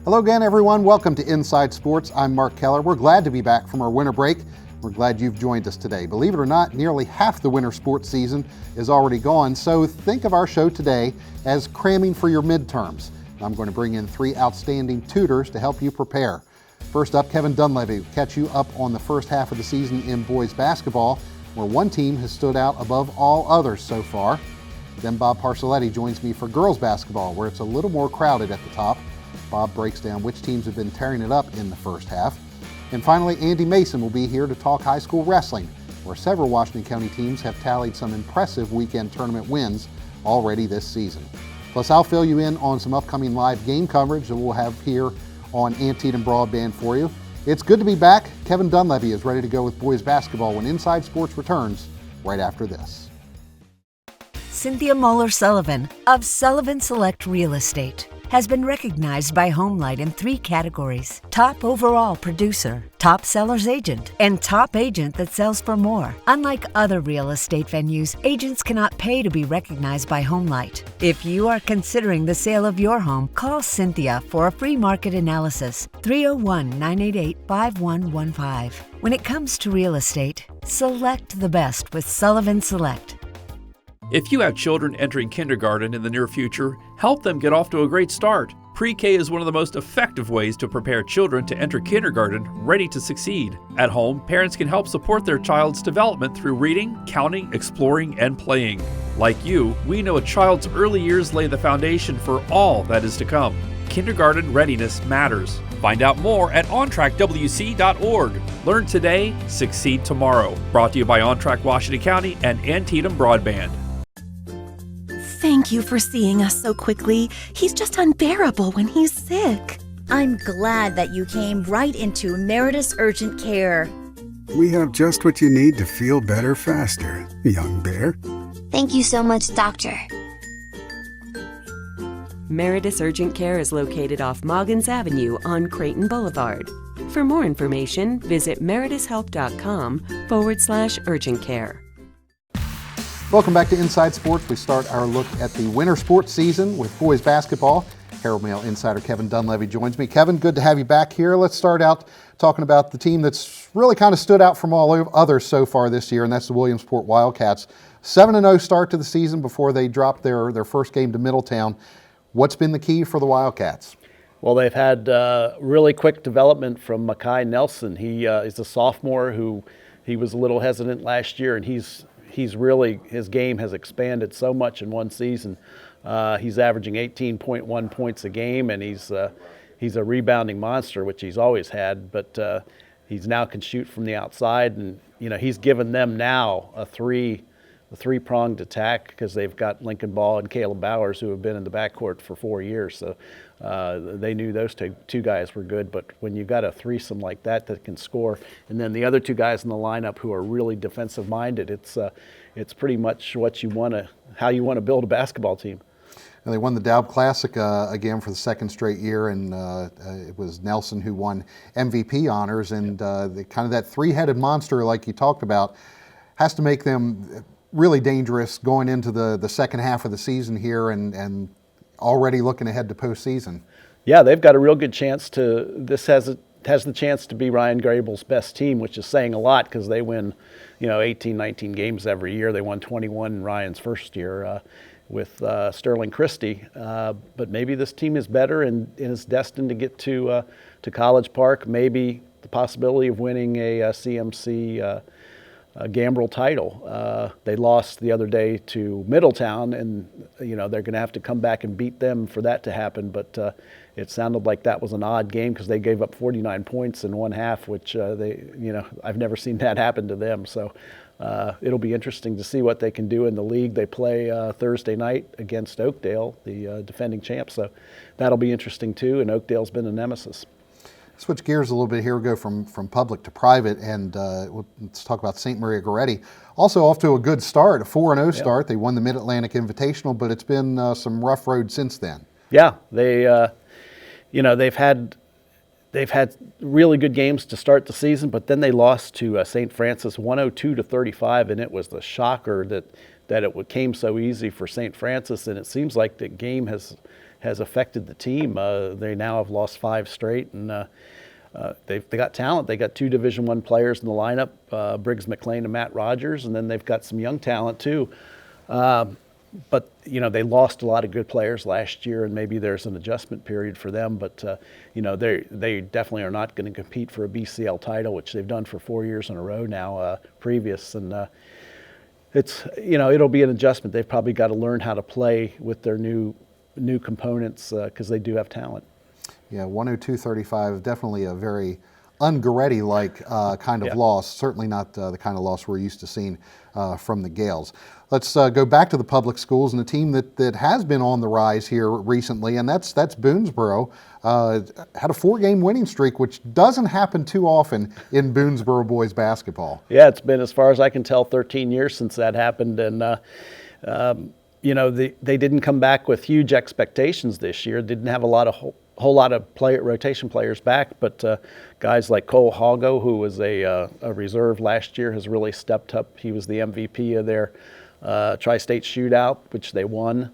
Hello again, everyone. Welcome to Inside Sports. I'm Mark Keller. We're glad to be back from our winter break. We're glad you've joined us today. Believe it or not, nearly half the winter sports season is already gone, so think of our show today as cramming for your midterms. I'm going to bring in three outstanding tutors to help you prepare. First up, Kevin Dunleavy will catch you up on the first half of the season in boys basketball, where one team has stood out above all others so far. Then Bob Parcelletti joins me for girls basketball, where it's a little more crowded at the top. Bob breaks down which teams have been tearing it up in the first half. And finally, Andy Mason will be here to talk high school wrestling, where several Washington County teams have tallied some impressive weekend tournament wins already this season. Plus, I'll fill you in on some upcoming live game coverage that we'll have here on Antietam Broadband for you. It's good to be back. Kevin Dunleavy is ready to go with boys basketball when Inside Sports returns right after this. Cynthia Moeller-Sullivan of Sullivan Select Real Estate has been recognized by HomeLight in 3 categories: Top Overall Producer, Top Seller's Agent, and Top Agent that sells for more. Unlike other real estate venues, agents cannot pay to be recognized by HomeLight. If you are considering the sale of your home, call Cynthia for a free market analysis, 301-988-5115. When it comes to real estate, select the best with Sullivan Select. If you have children entering kindergarten in the near future, help them get off to a great start. Pre-K is one of the most effective ways to prepare children to enter kindergarten ready to succeed. At home, parents can help support their child's development through reading, counting, exploring, and playing. Like you, we know a child's early years lay the foundation for all that is to come. Kindergarten readiness matters. Find out more at ontrackwc.org. Learn today, succeed tomorrow. Brought to you by OnTrack Washington County and Antietam Broadband. Thank you for seeing us so quickly. He's just unbearable when he's sick. I'm glad that you came right into Meritus Urgent Care. We have just what you need to feel better faster, young bear. Thank you so much, Doctor. Meritus Urgent Care is located off Moggins Avenue on Creighton Boulevard. For more information, visit meritushelp.com/urgent care. Welcome back to Inside Sports. We start our look at the winter sports season with boys basketball. Herald Mail insider Kevin Dunleavy joins me. Kevin, good to have you back here. Let's start out talking about the team that's really kind of stood out from all others so far this year, and that's the Williamsport Wildcats. 7-0 start to the season before they dropped their first game to Middletown. What's been the key for the Wildcats? Well, they've had really quick development from Makai Nelson. He is a sophomore who he was a little hesitant last year, and he's really, his game has expanded so much in one season. He's averaging 18.1 points a game, and he's a rebounding monster, which he's always had, but he's now can shoot from the outside, and he's given them now a three-pronged attack because they've got Lincoln Ball and Caleb Bowers who have been in the backcourt for 4 years. So they knew those two guys were good. But when you've got a threesome like that can score, and then the other 2 guys in the lineup who are really defensive-minded, it's pretty much how you want to build a basketball team. And they won the Daub Classic again for the second straight year, and it was Nelson who won MVP honors. And kind of that three-headed monster, like you talked about, has to make them really dangerous going into the second half of the season here and already looking ahead to postseason. Yeah, they've got a real good chance to. This has the chance to be Ryan Grable's best team, which is saying a lot because they win, 18, 19 games every year. They won 21 in Ryan's first year with Sterling Christie. But maybe this team is better and is destined to get to College Park. Maybe the possibility of winning a CMC Gambrel title. They lost the other day to Middletown, and they're going to have to come back and beat them for that to happen. But it sounded like that was an odd game because they gave up 49 points in one half, which I've never seen that happen to them. So it'll be interesting to see what they can do in the league. They play Thursday night against Oakdale, the defending champs. So that'll be interesting too. And Oakdale's been a nemesis. Switch gears a little bit here. We'll go from public to private, and let's talk about St. Maria Goretti. Also off to a good start, a 4-0 start. They won the Mid-Atlantic Invitational, but it's been some rough road since then. Yeah, they've had really good games to start the season, but then they lost to St. Francis 102-35, and it was the shocker that it came so easy for St. Francis, and it seems like the game has has affected the team. They now have lost 5 straight, and they got talent. They got 2 Division I players in the lineup, Briggs McLean and Matt Rogers, and then they've got some young talent too. But they lost a lot of good players last year, and maybe there's an adjustment period for them. But they definitely are not going to compete for a BCL title, which they've done for 4 years in a row now, previous. And it'll be an adjustment. They've probably got to learn how to play with their new components because they do have talent. Yeah, 102-35, definitely a very Ungaretti-like kind of loss. Certainly not the kind of loss we're used to seeing from the Gales. Let's go back to the public schools and a team that has been on the rise here recently, and that's Boonsboro. Had a 4-game winning streak, which doesn't happen too often in Boonsboro boys basketball. Yeah, it's been, as far as I can tell, 13 years since that happened, and they didn't come back with huge expectations this year. Didn't have a whole lot of rotation players back, but guys like Cole Hago, who was a reserve last year, has really stepped up. He was the MVP of their Tri-State Shootout, which they won.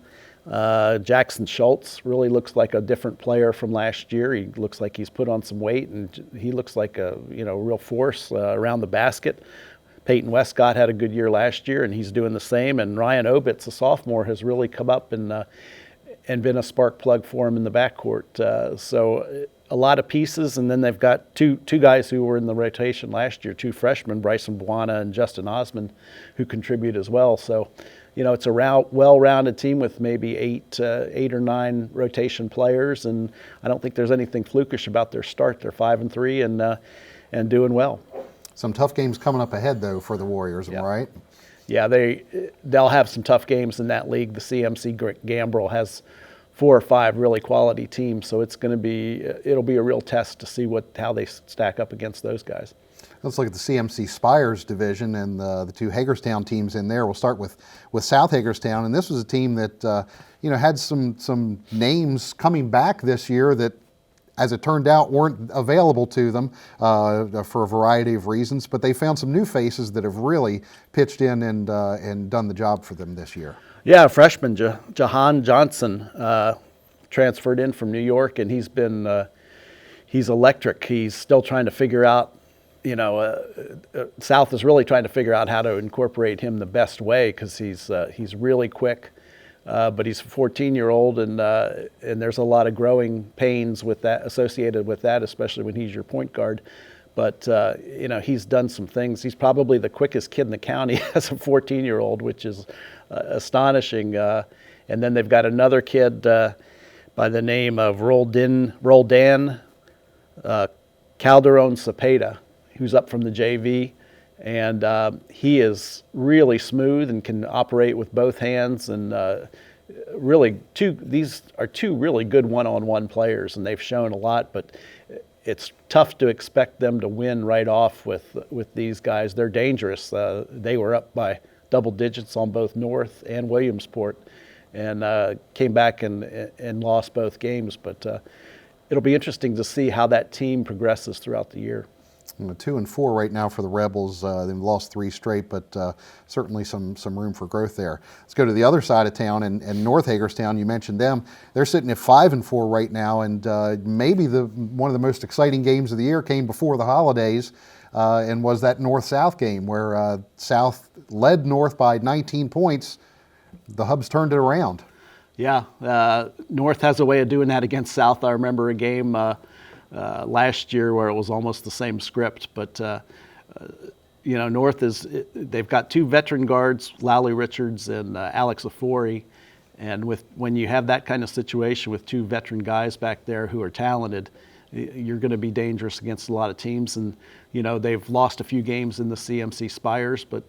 Jackson Schultz really looks like a different player from last year. He looks like he's put on some weight, and he looks like a real force around the basket. Peyton Westcott had a good year last year, and he's doing the same. And Ryan Obitz, a sophomore, has really come up and been a spark plug for him in the backcourt. So a lot of pieces, and then they've got two guys who were in the rotation last year, 2 freshmen, Bryson Buana and Justin Osmond, who contribute as well. So, it's a well-rounded team with maybe 8 or 9 rotation players, and I don't think there's anything flukish about their start. They're 5-3 and doing well. Some tough games coming up ahead, though, for the Warriors, am I right? Yeah, they'll have some tough games in that league. The CMC Gambrel has 4 or 5 really quality teams, so it'll be a real test to see how they stack up against those guys. Let's look at the CMC Spires division and the 2 Hagerstown teams in there. We'll start with South Hagerstown, and this was a team that had some names coming back this year that, as it turned out, weren't available to them for a variety of reasons, but they found some new faces that have really pitched in and done the job for them this year. Yeah, freshman Jahan Johnson transferred in from New York, and he's electric. He's still trying to figure out, South is really trying to figure out how to incorporate him the best way, because he's really quick. But he's a 14-year-old, and there's a lot of growing pains with that, associated with that, especially when he's your point guard. But he's done some things. He's probably the quickest kid in the county as a 14-year-old, which is astonishing. And then they've got another kid by the name of Roldan Calderon Cepeda, who's up from the JV. And he is really smooth and can operate with both hands, and these are 2 really good one-on-one players, and they've shown a lot, but it's tough to expect them to win right off with these guys. They're dangerous. They were up by double digits on both North and Williamsport, and came back and lost both games, but it'll be interesting to see how that team progresses throughout the year. 2-4 right now for the Rebels. They've lost 3 straight, but certainly some room for growth there. Let's go to the other side of town, and North Hagerstown. You mentioned them. They're sitting at 5-4 right now, and maybe one of the most exciting games of the year came before the holidays, and was that North-South game where South led North by 19 points. The Hubs turned it around. Yeah, North has a way of doing that against South. I remember a game last year where it was almost the same script, but North they've got 2 veteran guards, Lowry Richards and Alex Afori, and when you have that kind of situation with 2 veteran guys back there who are talented, you're going to be dangerous against a lot of teams. And they've lost a few games in the CMC Spires, but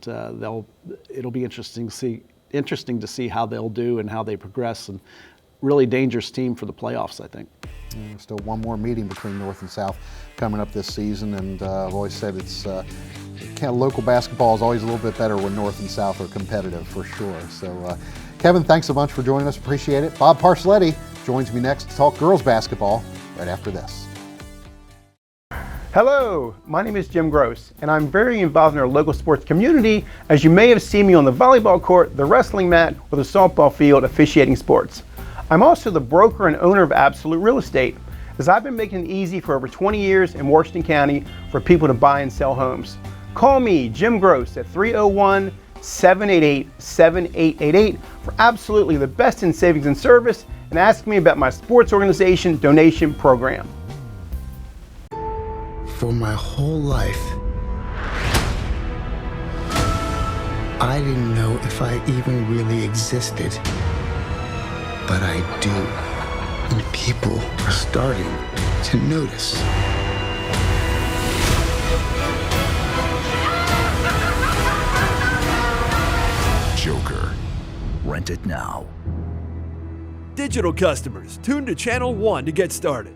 it'll be interesting to see how they'll do and how they progress, and really dangerous team for the playoffs, I think. Still one more meeting between North and South coming up this season, and I've always said it's local basketball is always a little bit better when North and South are competitive, for sure. So, Kevin, thanks a bunch for joining us. Appreciate it. Bob Parcelletti joins me next to talk girls basketball right after this. Hello, my name is Jim Gross, and I'm very involved in our local sports community, as you may have seen me on the volleyball court, the wrestling mat, or the softball field officiating sports. I'm also the broker and owner of Absolute Real Estate, as I've been making it easy for over 20 years in Washington County for people to buy and sell homes. Call me, Jim Gross, at 301-788-7888 for absolutely the best in savings and service, and ask me about my sports organization donation program. For my whole life, I didn't know if I even really existed. But I do. And people are starting to notice. Joker. Rent it now. Digital customers, tune to Channel 1 to get started.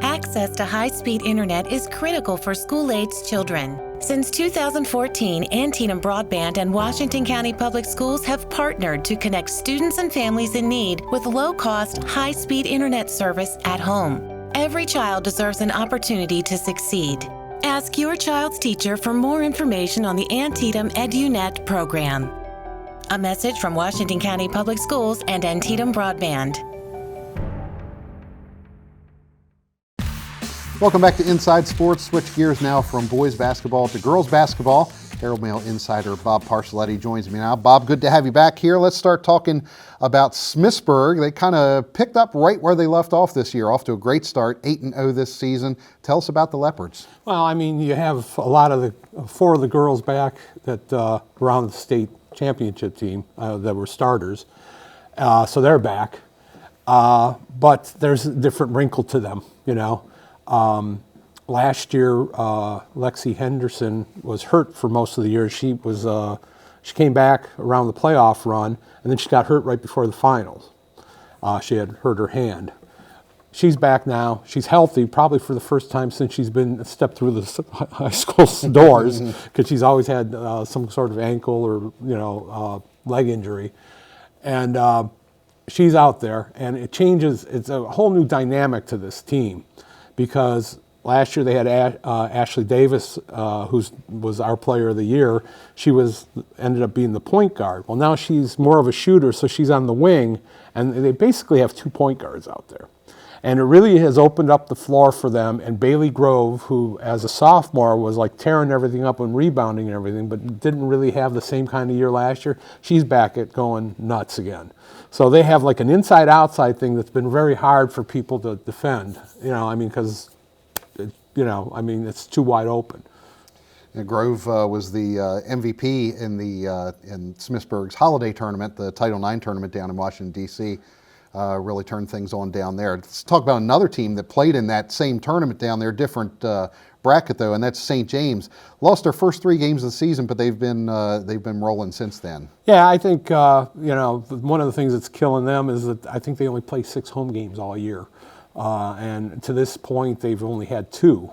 Access to high-speed internet is critical for school-aged children. Since 2014, Antietam Broadband and Washington County Public Schools have partnered to connect students and families in need with low-cost, high-speed internet service at home. Every child deserves an opportunity to succeed. Ask your child's teacher for more information on the Antietam EduNet program. A message from Washington County Public Schools and Antietam Broadband. Welcome back to Inside Sports. Switch gears now from boys basketball to girls basketball. Herald Mail insider Bob Parcelletti joins me now. Bob, good to have you back here. Let's start talking about Smithsburg. They kind of picked up right where they left off this year, off to a great start, 8-0 this season. Tell us about the Leopards. Well, I mean, you have a lot of four of the girls back that were on the state championship team that were starters. So they're back. But there's a different wrinkle to them, you know. Last year, Lexi Henderson was hurt for most of the year. She came back around the playoff run, and then she got hurt right before the finals. She had hurt her hand. She's back now. She's healthy, probably for the first time since she's stepped through the high school doors, because she's always had some sort of ankle or leg injury, and she's out there, and it changes. It's a whole new dynamic to this team. Because last year they had Ashley Davis, who was our player of the year. She ended up being the point guard. Well, now she's more of a shooter, so she's on the wing, and they basically have 2 point guards out there. And it really has opened up the floor for them. And Bailey Grove, who as a sophomore was like tearing everything up and rebounding and everything, but didn't really have the same kind of year last year, she's back at going nuts again. So they have like an inside-outside thing that's been very hard for people to defend. Because it's too wide open. Grove was the MVP in Smithsburg's holiday tournament, the Title IX tournament down in Washington, D.C. Really turned things on down there. Let's talk about another team that played in that same tournament down there, different bracket though, and that's St. James. Lost their first 3 games of the season, but they've been rolling since then. Yeah, I think one of the things that's killing them is that I think they only play 6 home games all year, and to this point they've only had 2.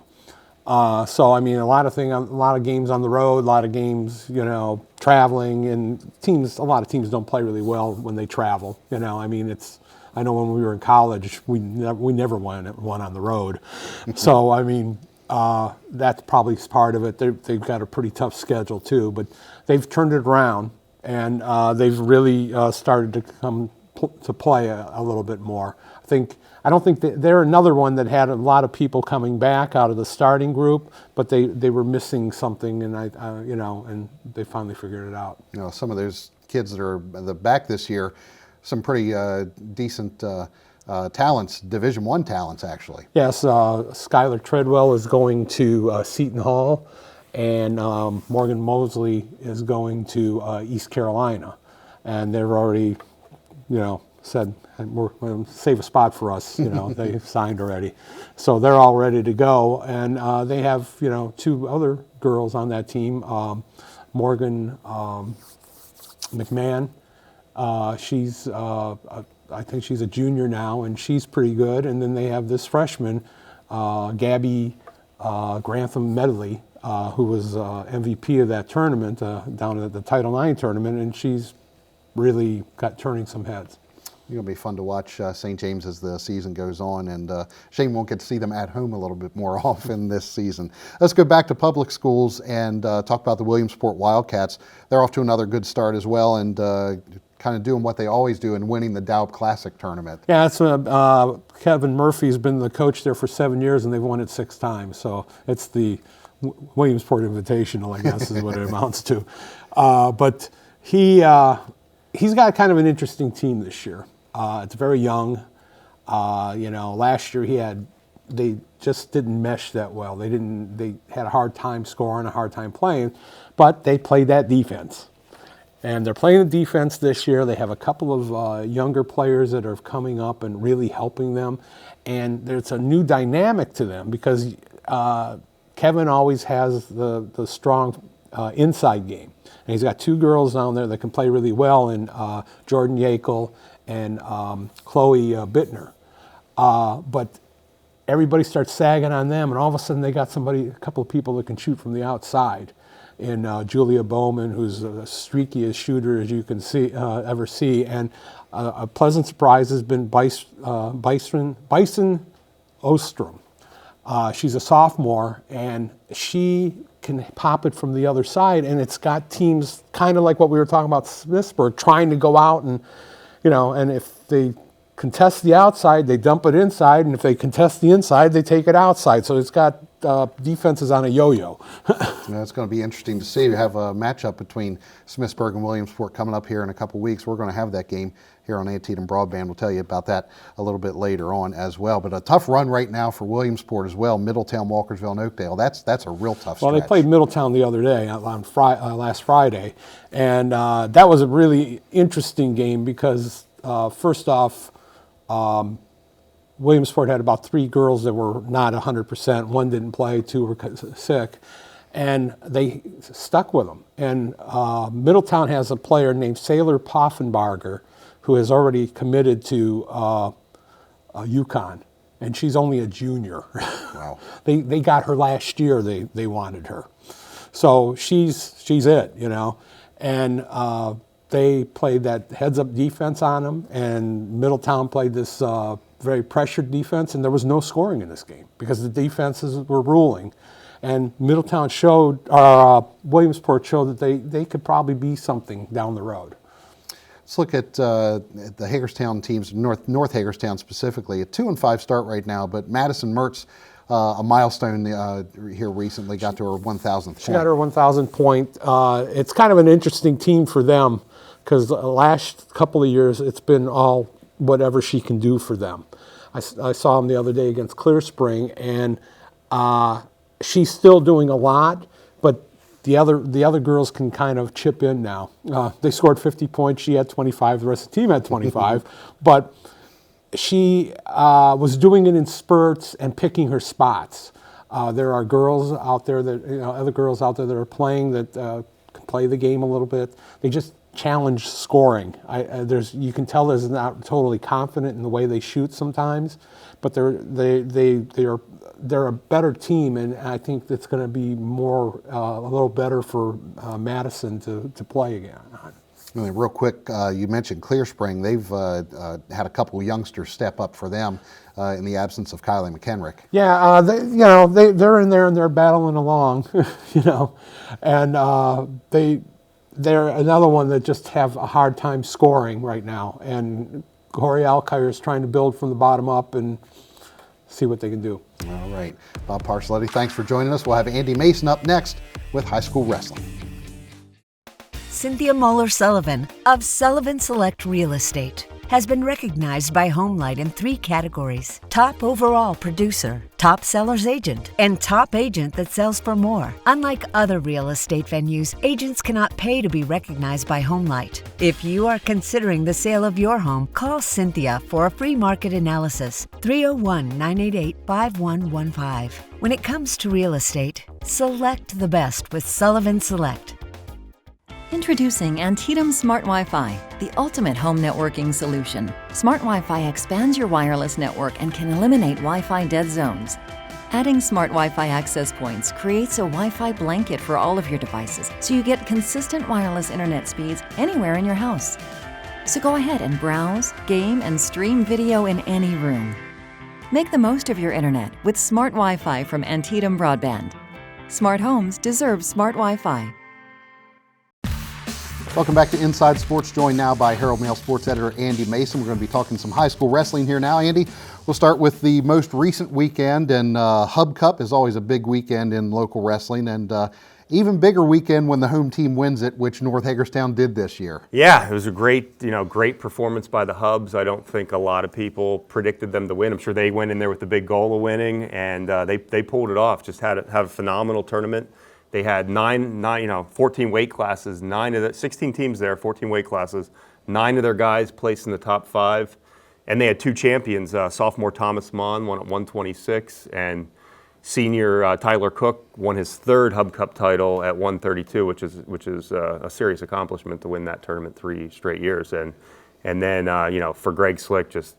So I mean, a lot of games on the road, a lot of games, traveling, and a lot of teams don't play really well when they travel. I know when we were in college, we never won on the road. So I mean, that's probably part of it. They've got a pretty tough schedule too, but they've turned it around, and they've really started to come to play a little bit more. I don't think they're another one that had a lot of people coming back out of the starting group, but they were missing something, and and they finally figured it out. Some of those kids that are back this year, some pretty decent talents, Division I talents actually. Yes, Skylar Treadwell is going to Seton Hall, and Morgan Mosley is going to East Carolina, and they're already, said, we're going to save a spot for us. They signed already. So they're all ready to go. And they have, 2 other girls on that team. Morgan McMahon, she's, I think she's a junior now, and she's pretty good. And then they have this freshman, Gabby Grantham Medley, who was MVP of that tournament down at the Title IX tournament, and she's really turning some heads. It'll be fun to watch St. James as the season goes on, and shame won't get to see them at home a little bit more often this season. Let's go back to public schools and talk about the Williamsport Wildcats. They're off to another good start as well, and kind of doing what they always do and winning the Daub Classic tournament. Yeah, it's Kevin Murphy's been the coach there for 7 years, and they've won it 6 times. So it's the Williamsport Invitational, I guess, is what it amounts to. But he's got kind of an interesting team this year. It's very young. Last year they just didn't mesh that well. They had a hard time scoring, a hard time playing, but they played that defense. And they're playing the defense this year. They have a couple of younger players that are coming up and really helping them. And there's a new dynamic to them because Kevin always has the strong inside game. And he's got 2 girls down there that can play really well in Jordan Yakel and Chloe Bittner. But everybody starts sagging on them, and all of a sudden they got a couple of people that can shoot from the outside. In Julia Bowman, who's the streakiest shooter as you can ever see. And a pleasant surprise has been Bison Ostrom. She's a sophomore, and she can pop it from the other side, and it's got teams kind of like what we were talking about Smithsburg, trying to go out and, and if they contest the outside, they dump it inside, and if they contest the inside, they take it outside. So it's got defenses on a yo-yo. It's going to be interesting to see. We have a matchup between Smithsburg and Williamsport coming up here in a couple weeks. We're going to have that game here on Antietam Broadband. We'll tell you about that a little bit later on as well. But a tough run right now for Williamsport as well. Middletown, Walkersville, and Oakdale. That's a real tough stretch. Well, they played Middletown the other day on last Friday, and that was a really interesting game because first off, Williamsport had about 3 girls that were not 100%. 1 didn't play, 2 were sick, and they stuck with them. And Middletown has a player named Sailor Poffenbarger who has already committed to UConn, and she's only a junior. Wow. They got her last year. They wanted her, so she's it, and. They played that heads-up defense on them, and Middletown played this very pressured defense, and there was no scoring in this game because the defenses were ruling. And Williamsport showed that they could probably be something down the road. Let's look at the Hagerstown teams, North Hagerstown specifically. A 2-5 start right now, but Madison Mertz, a milestone here recently, got to her 1,000th point. She got her 1,000th point. It's kind of an interesting team for them, because the last couple of years, it's been all whatever she can do for them. I saw them the other day against Clear Spring, and she's still doing a lot, but the other girls can kind of chip in now. They scored 50 points. She had 25. The rest of the team had 25. But she was doing it in spurts and picking her spots. There are girls out there other girls out there that are playing that can play the game a little bit. They just challenge scoring. You can tell they're not totally confident in the way they shoot sometimes, but they're a better team, and I think it's going to be a little better for Madison to play again. Real quick, you mentioned Clear Spring. They've had a couple of youngsters step up for them in the absence of Kylie McHenrick. Yeah, they're in there and they're battling along, and they're another one that just have a hard time scoring right now. And Corey Alkire is trying to build from the bottom up and see what they can do. All right. Bob Parcelletti, thanks for joining us. We'll have Andy Mason up next with high school wrestling. Cynthia Muller-Sullivan of Sullivan Select Real Estate has been recognized by Homelight in 3 categories: top overall producer, top seller's agent, and top agent that sells for more. Unlike other real estate venues, agents cannot pay to be recognized by Homelight. If you are considering the sale of your home, call Cynthia for a free market analysis, 301-988-5115. When it comes to real estate, select the best with Sullivan Select. Introducing Antietam Smart Wi-Fi, the ultimate home networking solution. Smart Wi-Fi expands your wireless network and can eliminate Wi-Fi dead zones. Adding Smart Wi-Fi access points creates a Wi-Fi blanket for all of your devices, so you get consistent wireless internet speeds anywhere in your house. So go ahead and browse, game, and stream video in any room. Make the most of your internet with Smart Wi-Fi from Antietam Broadband. Smart homes deserve smart Wi-Fi. Welcome back to Inside Sports, joined now by Herald Mail sports editor Andy Mason. We're going to be talking some high school wrestling here now. Andy, we'll start with the most recent weekend, and Hub Cup is always a big weekend in local wrestling, and even bigger weekend when the home team wins it, which North Hagerstown did this year. Yeah, it was a great performance by the Hubs. I don't think a lot of people predicted them to win. I'm sure they went in there with the big goal of winning, and they pulled it off. Just had a phenomenal tournament. They had 14 weight classes, 16 teams there, 14 weight classes. 9 of their guys placed in the top 5, and they had 2 champions. Sophomore Thomas Mon won at 126, and senior Tyler Cook won his 3rd Hub Cup title at 132, which is a serious accomplishment to win that tournament 3 straight years. And then for Greg Slick, just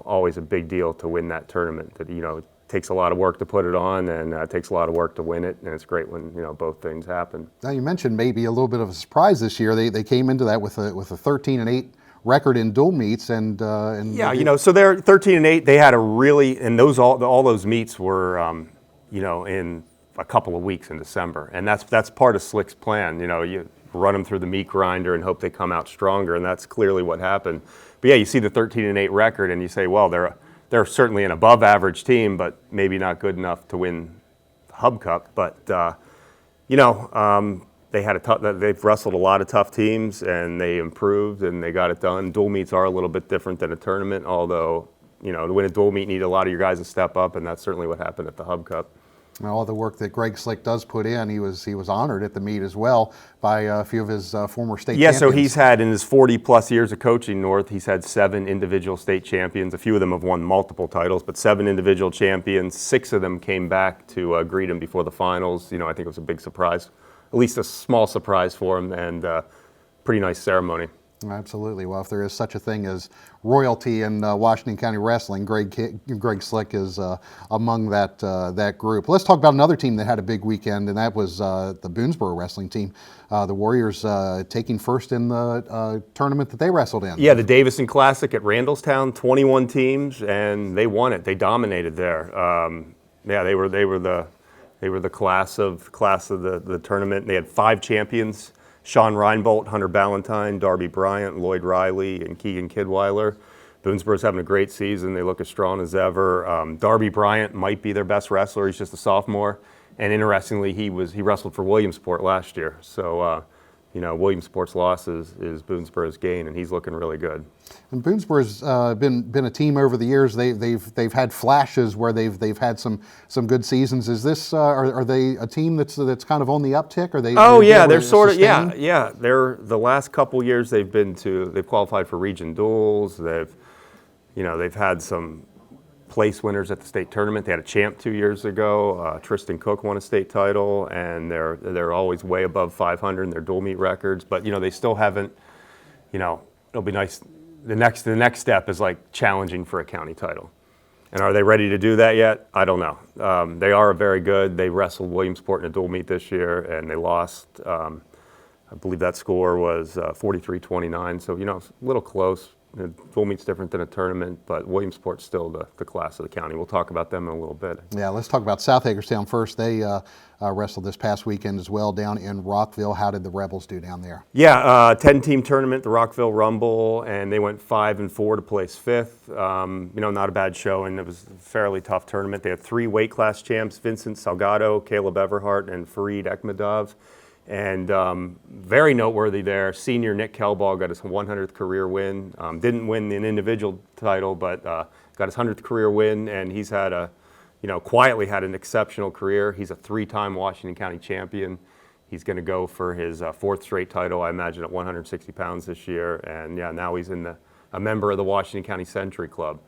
always a big deal to win that tournament. That takes a lot of work to put it on, and it takes a lot of work to win it, and it's great when both things happen. Now you mentioned maybe a little bit of a surprise this year. They came into that with a 13-8 record in dual meets, and so they're 13-8. They had a really, and all those meets were in a couple of weeks in December, and that's part of Slick's plan. You run them through the meat grinder and hope they come out stronger, and that's clearly what happened. But yeah, you see the 13-8 record, and you say, well, they're certainly an above-average team, but maybe not good enough to win the Hub Cup. But they've wrestled a lot of tough teams, and they improved and they got it done. Dual meets are a little bit different than a tournament, although to win a dual meet, you need a lot of your guys to step up, and that's certainly what happened at the Hub Cup. All the work that Greg Slick does put in, he was honored at the meet as well by a few of his former state champions. So he's had, in his 40-plus years of coaching North, he's had 7 individual state champions. A few of them have won multiple titles, but 7 individual champions. 6 of them came back to greet him before the finals. I think it was a big surprise, at least a small surprise for him, and pretty nice ceremony. Absolutely. Well, if there is such a thing as royalty in Washington County wrestling, Greg Slick is among that group. Let's talk about another team that had a big weekend, and that was the Boonesboro wrestling team. The Warriors taking first in the tournament that they wrestled in. Yeah, the Davison Classic at Randallstown, 21 teams, and they won it. They dominated there. They were the class of the tournament. They had 5 champions. Sean Reinbolt, Hunter Ballantyne, Darby Bryant, Lloyd Riley, and Keegan Kidweiler. Boonesboro's having a great season. They look as strong as ever. Darby Bryant might be their best wrestler. He's just a sophomore. And interestingly, he wrestled for Williamsport last year. So, Williamsport's loss is Boonesboro's gain, and he's looking really good. And Boonesboro's been a team over the years. They've had flashes where they've had some good seasons. Is this are they a team that's kind of on the uptick? Are they? Oh yeah, they're sort of yeah. They're the last couple years they've qualified for region duels. They've had some place winners at the state tournament. They had a champ 2 years ago. Tristan Cook won a state title, and they're always way above 500 in their dual meet records. But they still haven't. It'll be nice. The next step is like challenging for a county title. And are they ready to do that yet? I don't know. They are very good. They wrestled Williamsport in a dual meet this year, and they lost. I believe that score was 43-29. So it's a little close. Dual meet's different than a tournament, but Williamsport's still the class of the county. We'll talk about them in a little bit. Yeah, let's talk about South Hagerstown first. They wrestled this past weekend as well down in Rockville. How did the Rebels do down there? Yeah, 10-team tournament, the Rockville Rumble, and they went 5-4 to place 5th. Not a bad showing. It was a fairly tough tournament. They had 3 weight class champs: Vincent Salgado, Caleb Everhart, and Fareed Ekmadov. And very noteworthy there, senior Nick Kelball got his 100th career win. Didn't win an individual title, but got his 100th career win, and he's had quietly had an exceptional career. He's a 3-time Washington County champion. He's going to go for his 4th straight title, I imagine, at 160 pounds this year. And now he's a member of the Washington County Century Club,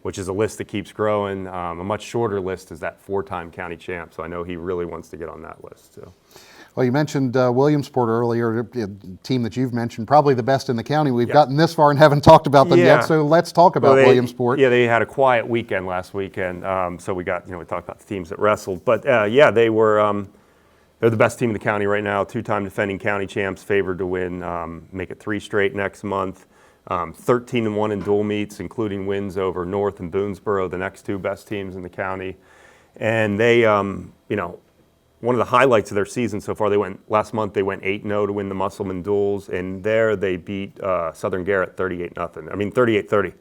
which is a list that keeps growing. A much shorter list is that 4-time county champ. So I know he really wants to get on that list too. Well, you mentioned Williamsport earlier, a team that you've mentioned, probably the best in the county. We've gotten this far and haven't talked about them yet, so let's talk about Williamsport. Yeah, they had a quiet weekend last weekend, so we talked about the teams that wrestled. But they were, they're the best team in the county right now, 2-time defending county champs, favored to win, make it 3 straight next month. 13-1 in dual meets, including wins over North and Boonesboro, the next 2 best teams in the county. And they, one of the highlights of their season so far. Last month they went 8-0 to win the Musselman Duels, and there they beat Southern Garrett 38-30.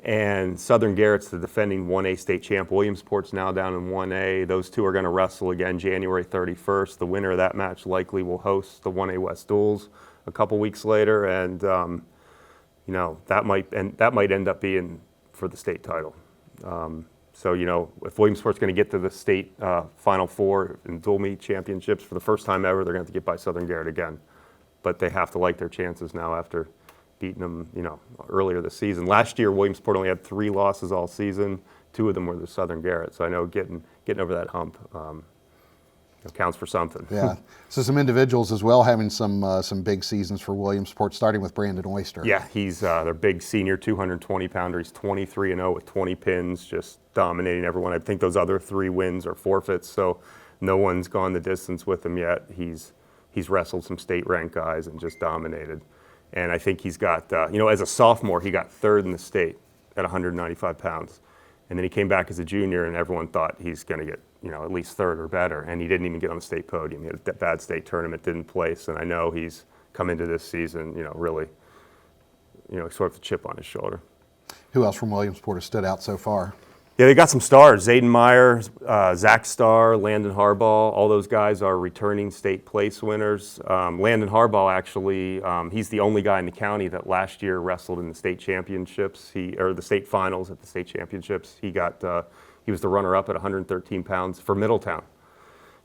And Southern Garrett's the defending 1A state champ. Williamsport's now down in 1A. Those two are going to wrestle again January 31st. The winner of that match likely will host the 1A West Duels a couple weeks later, and that might end up being for the state title. So, if Williamsport's going to get to the state Final Four in dual meet championships for the first time ever, they're going to have to get by Southern Garrett again. But they have to like their chances now after beating them, earlier this season. Last year, Williamsport only had 3 losses all season. 2 of them were the Southern Garrett. So I know getting over that hump counts for something. Yeah. So some individuals as well having some big seasons for Williamsport, starting with Brandon Oyster. Yeah, he's their big senior 220-pounder. He's 23-0 with 20 pins, just dominating everyone. I think those other 3 wins are forfeits, so no one's gone the distance with him yet. He's wrestled some state-ranked guys and just dominated. And I think he's got, as a sophomore, he got 3rd in the state at 195 pounds. And then he came back as a junior, and everyone thought he's going to get, at least 3rd or better. And he didn't even get on the state podium. He had a bad state tournament, didn't place. And I know he's come into this season, really, sort of a chip on his shoulder. Who else from Williamsport has stood out so far? Yeah, they got some stars. Zayden Meyer, Zach Starr, Landon Harbaugh. All those guys are returning state place winners. Landon Harbaugh, actually, he's the only guy in the county that last year wrestled in the state championships, or the state finals at the state championships. He was the runner-up at 113 pounds for Middletown.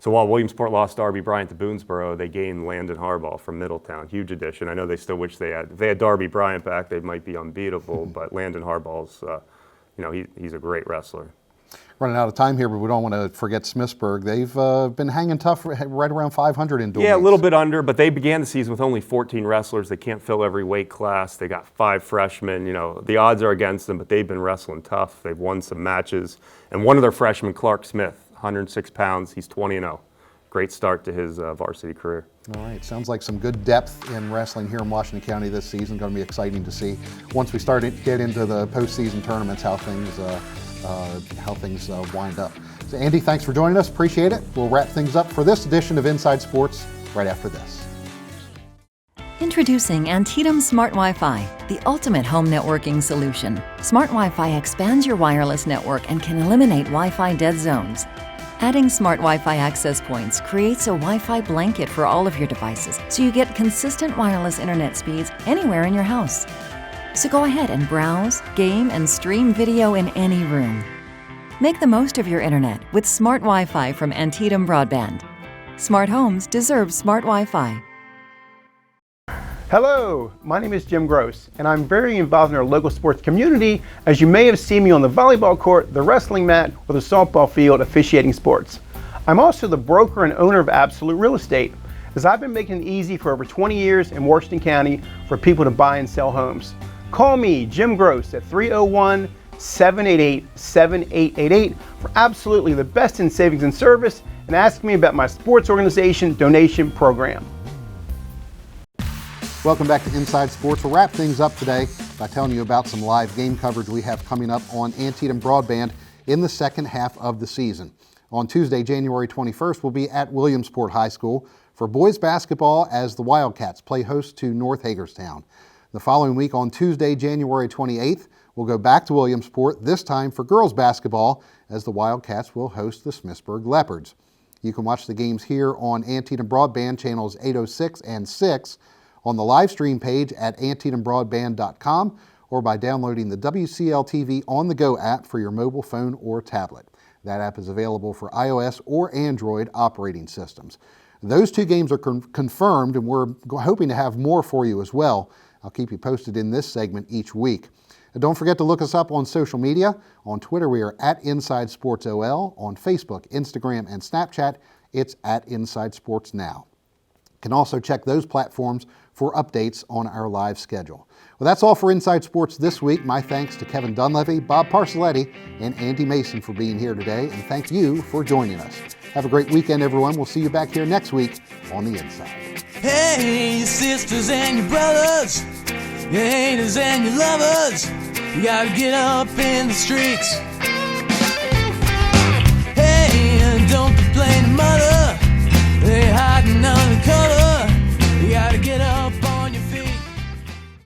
So while Williamsport lost Darby Bryant to Boonesboro, they gained Landon Harbaugh from Middletown. Huge addition. I know they still wish if they had Darby Bryant back, they might be unbeatable, but Landon Harbaugh's he's a great wrestler. Running out of time here, but we don't want to forget Smithsburg. They've been hanging tough, right around 500 in dual Yeah, meets. a little bit under, but they began the season with only 14 wrestlers. They can't fill every weight class. They got 5 freshmen. The odds are against them, but they've been wrestling tough. They've won some matches. And one of their freshmen, Clark Smith, 106 pounds, he's 20-0. Great start to his varsity career. All right, sounds like some good depth in wrestling here in Washington County this season. Going to be exciting to see once we get into the postseason tournaments how things wind up. So Andy, thanks for joining us. Appreciate it. We'll wrap things up for this edition of Inside Sports right after this. Introducing Antietam Smart Wi-Fi, the ultimate home networking solution. Smart Wi-Fi expands your wireless network and can eliminate Wi-Fi dead zones. Adding Smart Wi-Fi access points creates a Wi-Fi blanket for all of your devices, so you get consistent wireless internet speeds anywhere in your house. So go ahead and browse, game, and stream video in any room. Make the most of your internet with Smart Wi-Fi from Antietam Broadband. Smart homes deserve Smart Wi-Fi. Hello, my name is Jim Gross, and I'm very involved in our local sports community, as you may have seen me on the volleyball court, the wrestling mat, or the softball field officiating sports. I'm also the broker and owner of Absolute Real Estate, as I've been making it easy for over 20 years in Washington County for people to buy and sell homes. Call me, Jim Gross, at 301-788-7888 for absolutely the best in savings and service, and ask me about my sports organization donation program. Welcome back to Inside Sports. We'll wrap things up today by telling you about some live game coverage we have coming up on Antietam Broadband in the second half of the season. On Tuesday, January 21st, we'll be at Williamsport High School for boys basketball as the Wildcats play host to North Hagerstown. The following week, on Tuesday, January 28th, we'll go back to Williamsport, this time for girls basketball, as the Wildcats will host the Smithsburg Leopards. You can watch the games here on Antietam Broadband channels 806 and 6, on the live stream page at AntietamBroadband.com, or by downloading the WCL TV On The Go app for your mobile phone or tablet. That app is available for iOS or Android operating systems. Those 2 games are confirmed, and we're hoping to have more for you as well. I'll keep you posted in this segment each week. And don't forget to look us up on social media. On Twitter, we are at Inside Sports OL. On Facebook, Instagram, and Snapchat, it's at Inside Sports Now. You can also check those platforms for updates on our live schedule. Well, that's all for Inside Sports this week. My thanks to Kevin Dunleavy, Bob Parcelletti, and Andy Mason for being here today, and thank you for joining us. Have a great weekend, everyone. We'll see you back here next week on The Inside. Hey, your sisters and your brothers, your haters and your lovers, you gotta get up in the streets. Hey, don't complain to mother, hiding under cover.